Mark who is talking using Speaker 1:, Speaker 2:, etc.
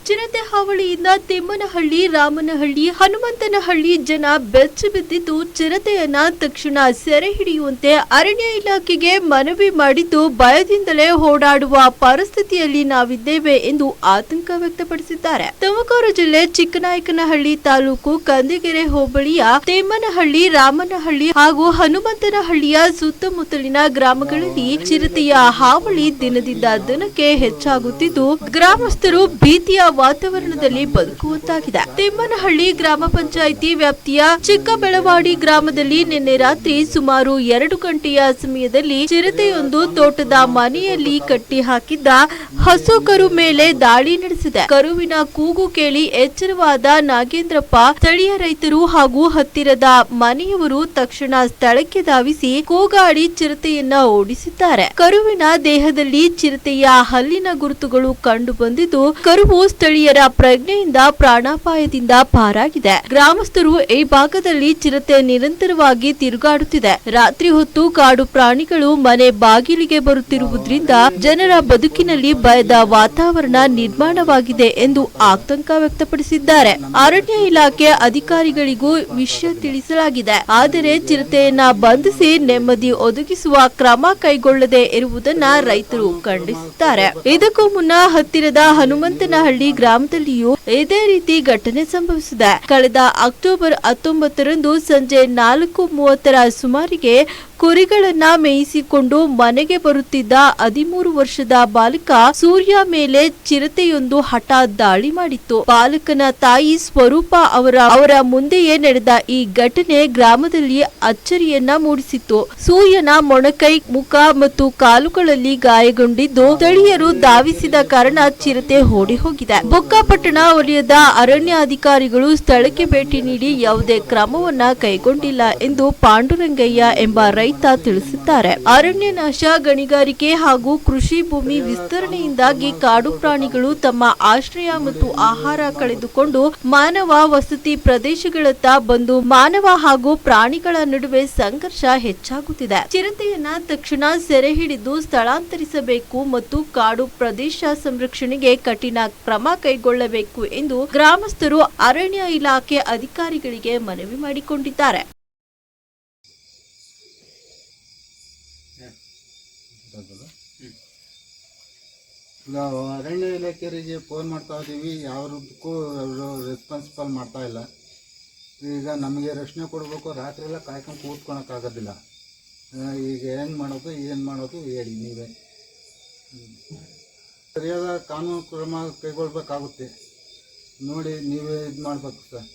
Speaker 1: ಚಿರತೆ ಹಾವಳಿಯಿಂದ ತಿಮ್ಮನಹಳ್ಳಿ, ರಾಮನಹಳ್ಳಿ, ಹನುಮಂತನಹಳ್ಳಿ ಜನ ಬೆಚ್ಚಿ ಬಿದ್ದಿದ್ದು ಚಿರತೆಯನ್ನ ತಕ್ಷಣ ಸೆರೆ ಹಿಡಿಯುವಂತೆ ಅರಣ್ಯ ಇಲಾಖೆಗೆ ಮನವಿ ಮಾಡಿದ್ದು ಭಯದಿಂದಲೇ ಓಡಾಡುವ ಪರಿಸ್ಥಿತಿಯಲ್ಲಿ ನಾವಿದ್ದೇವೆ ಎಂದು ಆತಂಕ ವ್ಯಕ್ತಪಡಿಸಿದ್ದಾರೆ. ತುಮಕೂರು ಜಿಲ್ಲೆ ಚಿಕ್ಕನಾಯಕನಹಳ್ಳಿ ತಾಲೂಕು ಕಂದಿಗೆರೆ ಹೋಬಳಿಯ ತಿಮ್ಮನಹಳ್ಳಿ, ರಾಮನಹಳ್ಳಿ ಹಾಗೂ ಹನುಮಂತನಹಳ್ಳಿಯ ಸುತ್ತಮುತ್ತಲಿನ ಗ್ರಾಮಗಳಲ್ಲಿ ಚಿರತೆಯ ಹಾವಳಿ ದಿನದಿಂದ ದಿನಕ್ಕೆ ಹೆಚ್ಚಾಗುತ್ತಿದ್ದು ಗ್ರಾಮಸ್ಥರು ಭೀತಿಯ ವಾತಾವರಣದಲ್ಲಿ ಬದುಕುವಂತಾಗಿದೆ. ತಿಮ್ಮನಹಳ್ಳಿ ಗ್ರಾಮ ಪಂಚಾಯಿತಿ ವ್ಯಾಪ್ತಿಯ ಚಿಕ್ಕಬೆಳವಾಡಿ ಗ್ರಾಮದಲ್ಲಿ ನಿನ್ನೆ ರಾತ್ರಿ ಸುಮಾರು 2 ಗಂಟೆಯ ಸಮಯದಲ್ಲಿ ಚಿರತೆಯೊಂದು ತೋಟದ ಮನೆಯಲ್ಲಿ ಕಟ್ಟಿ ಹಾಕಿದ್ದ ಹಸು ಕರು ಮೇಲೆ ದಾಳಿ ನಡೆಸಿದೆ. ಕರುವಿನ ಕೂಗು ಕೇಳಿ ಎಚ್ಚರವಾದ ನಾಗೇಂದ್ರಪ್ಪ, ಸ್ಥಳೀಯ ರೈತರು ಹಾಗೂ ಹತ್ತಿರದ ಮನೆಯವರು ತಕ್ಷಣ ಸ್ಥಳಕ್ಕೆ ಧಾವಿಸಿ ಕೂಗಾಡಿ ಚಿರತೆಯನ್ನ ಓಡಿಸಿದ್ದಾರೆ. ಕರುವಿನ ದೇಹದಲ್ಲಿ ಚಿರತೆಯ ಹಲ್ಲಿನ ಗುರುತುಗಳು ಕಂಡು ಬಂದಿದ್ದು ಕರುವು ಸ್ಥಳೀಯರ ಪ್ರಜ್ಞೆಯಿಂದ ಪ್ರಾಣಾಪಾಯದಿಂದ ಪಾರಾಗಿದೆ. ಗ್ರಾಮಸ್ಥರು ಈ ಭಾಗದಲ್ಲಿ ಚಿರತೆ ನಿರಂತರವಾಗಿ ತಿರುಗಾಡುತ್ತಿದೆ. ರಾತ್ರಿ ಹೊತ್ತು ಕಾಡು ಪ್ರಾಣಿಗಳು ಮನೆ ಬಾಗಿಲಿಗೆ ಬರುತ್ತಿರುವುದರಿಂದ ಜನರ ಬದುಕಿನಲ್ಲಿ ಭಯದ ವಾತಾವರಣ ನಿರ್ಮಾಣವಾಗಿದೆ ಎಂದು ಆತಂಕ ವ್ಯಕ್ತಪಡಿಸಿದ್ದಾರೆ. ಅರಣ್ಯ ಇಲಾಖೆ ಅಧಿಕಾರಿಗಳಿಗೂ ವಿಷಯ ತಿಳಿಸಲಾಗಿದೆ. ಆದರೆ ಚಿರತೆಯನ್ನ ಬಂಧಿಸಿ ನೆಮ್ಮದಿ ಒದಗಿಸುವ ಕ್ರಮ ಕೈಗೊಳ್ಳದೆ ಇರುವುದನ್ನ ರೈತರು ಖಂಡಿಸಿದ್ದಾರೆ. ಇದಕ್ಕೂ ಮುನ್ನ ಹತ್ತಿರದ ಹನುಮಂತನಹಳ್ಳಿ ಗ್ರಾಮದಲ್ಲಿಯೂ ಇದೇ ರೀತಿ ಘಟನೆ ಸಂಭವಿಸಿದೆ. ಕಳೆದ ಅಕ್ಟೋಬರ್ 19ರಂದು ಸಂಜೆ 4:30 ಸುಮಾರಿಗೆ ಕುರಿಗಳನ್ನ ಮೇಯಿಸಿಕೊಂಡು ಮನೆಗೆ ಬರುತ್ತಿದ್ದ 13 ವರ್ಷದ ಬಾಲಕ ಸೂರ್ಯ ಮೇಲೆ ಚಿರತೆಯೊಂದು ಹಠಾತ್ ದಾಳಿ ಮಾಡಿತ್ತು. ಬಾಲಕನ ತಾಯಿ ಸ್ವರೂಪ ಅವರ ಮುಂದೆಯೇ ನಡೆದ ಈ ಘಟನೆ ಗ್ರಾಮದಲ್ಲಿ ಅಚ್ಚರಿಯನ್ನ ಮೂಡಿಸಿತ್ತು. ಸೂರ್ಯನ ಮೊಣಕೈ, ಮುಖ ಮತ್ತು ಕಾಲುಗಳಲ್ಲಿ ಗಾಯಗೊಂಡಿದ್ದು ಸ್ಥಳೀಯರು ಧಾವಿಸಿದ ಕಾರಣ ಚಿರತೆ ಓಡಿ ಹೋಗಿದೆ. ಬೊಕ್ಕಪಟ್ಟಣ ವಲಯದ ಅರಣ್ಯ ಅಧಿಕಾರಿಗಳು ಸ್ಥಳಕ್ಕೆ ಭೇಟಿ ನೀಡಿ ಯಾವುದೇ ಕ್ರಮವನ್ನ ಕೈಗೊಂಡಿಲ್ಲ ಎಂದು ಪಾಂಡುರಂಗಯ್ಯ ಎಂಬ ರೈತ ತಿಳಿಸಿದ್ದಾರೆ. ಅರಣ್ಯ ನಾಶ, ಗಣಿಗಾರಿಕೆ ಹಾಗೂ ಕೃಷಿ ಭೂಮಿ ವಿಸ್ತರಣೆಯಿಂದಾಗಿ ಕಾಡು ಪ್ರಾಣಿಗಳು ತಮ್ಮ ಆಶ್ರಯ ಮತ್ತು ಆಹಾರ ಕಳೆದುಕೊಂಡು ಮಾನವ ವಸತಿ ಪ್ರದೇಶಗಳತ್ತ ಬಂದು ಮಾನವ ಹಾಗೂ ಪ್ರಾಣಿಗಳ ನಡುವೆ ಸಂಘರ್ಷ ಹೆಚ್ಚಾಗುತ್ತಿದೆ. ಚಿರತೆಯನ್ನ ತಕ್ಷಣ ಸೆರೆ ಹಿಡಿದು ಸ್ಥಳಾಂತರಿಸಬೇಕು ಮತ್ತು ಕಾಡು ಪ್ರದೇಶ ಸಂರಕ್ಷಣೆಗೆ ಕಠಿಣ ಕ್ರಮ ಕೈಗೊಳ್ಳಬೇಕು ಎಂದು ಗ್ರಾಮಸ್ಥರು ಅರಣ್ಯ ಇಲಾಖೆ ಅಧಿಕಾರಿಗಳಿಗೆ ಮನವಿ ಮಾಡಿಕೊಂಡಿದ್ದಾರೆ.
Speaker 2: ಅರಣ್ಯ ಇಲಾಖೆಯವರಿಗೆ ಫೋನ್ ಮಾಡ್ತಾ ಇದ್ದೀವಿ, ಯಾವುದಕ್ಕೂ ಅವರು ರೆಸ್ಪಾನ್ಸಿಬಲ್ ಮಾಡ್ತಾ ಇಲ್ಲ. ಈಗ ನಮಗೆ ರಕ್ಷಣೆ ಕೊಡಬೇಕು, ರಾತ್ರಿ ಎಲ್ಲ ಕಾಯ್ಕೊಂಡು ಕೂತ್ಕೊಳಕ್ಕಾಗೋದಿಲ್ಲ. ಈಗ ಏನು ಮಾಡೋದು ಹೇಳಿ ನೀವೇ. ಸರಿಯಾದ ಕಾನೂನು ಕ್ರಮ ಕೈಗೊಳ್ಬೇಕಾಗುತ್ತೆ ನೋಡಿ, ನೀವೇ ಇದು ಮಾಡಬೇಕು ಸರ್.